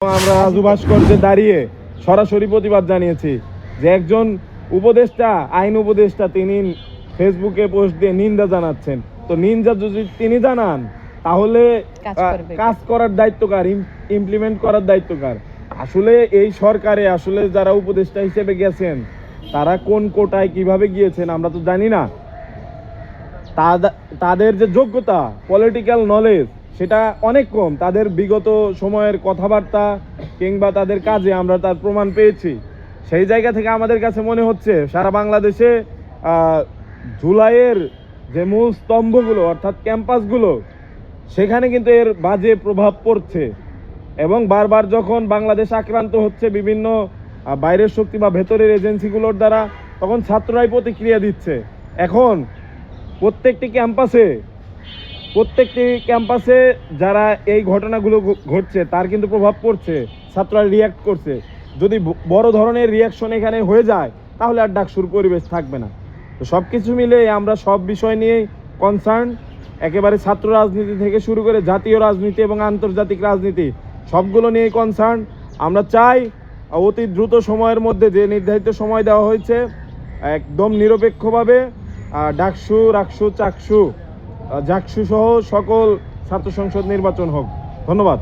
আমরা রাজু ভাস্কর্যে দাঁড়িয়ে সরাসরি প্রতিবাদ জানিয়েছি যে একজন উপদেষ্টা, আইন উপদেষ্টা, তিনি ফেসবুকে পোস্ট দিয়ে নিন্দা জানাচ্ছেন। তো নিন্দা যদি তিনি জানান তাহলে কাজ করার দায়িত্ব কার, ইমপ্লিমেন্ট করার দায়িত্ব কার? আসলে এই সরকারে আসলে যারা উপদেষ্টা হিসেবে গেছেন তারা কোন কোটায় কিভাবে গিয়েছেন আমরা তো জানি না। তাদের যে যোগ্যতা, পলিটিক্যাল নলেজ সেটা অনেক কম। তাদের বিগত সময়ের কথাবার্তা কিংবা তাদের কাজে আমরা তার প্রমাণ পেয়েছি। সেই জায়গা থেকে আমাদের কাছে মনে হচ্ছে সারা বাংলাদেশে জুলাইয়ের যে মূল স্তম্ভগুলো অর্থাৎ ক্যাম্পাসগুলো, সেখানে কিন্তু এর বাজে প্রভাব পড়ছে। এবং বারবার যখন বাংলাদেশ আক্রান্ত হচ্ছে বিভিন্ন বাইরের শক্তি বা ভেতরের এজেন্সিগুলোর দ্বারা, তখন ছাত্ররাই প্রতিক্রিয়া দিচ্ছে। এখন প্রত্যেকটি ক্যাম্পাসে যারা এই ঘটনাগুলো ঘটছে তার কিন্তু প্রভাব পড়ছে, ছাত্ররা রিয়্যাক্ট করছে। যদি বড় ধরনের রিয়াকশন এখানে হয়ে যায় তাহলে আর ডাকসুর পরিবেশ থাকবে না। তো সব কিছু মিলে আমরা সব বিষয় নিয়েই কনসার্ন, একেবারে ছাত্র রাজনীতি থেকে শুরু করে জাতীয় রাজনীতি এবং আন্তর্জাতিক রাজনীতি সবগুলো নিয়েই কনসার্ন। আমরা চাই অতি দ্রুত সময়ের মধ্যে, যে নির্ধারিত সময় দেওয়া হয়েছে, একদম নিরপেক্ষভাবে ডাকসু, রাকসু, চাকসু, জাকসু সহ সকল ছাত্র সংসদ নির্বাচন হোক। ধন্যবাদ।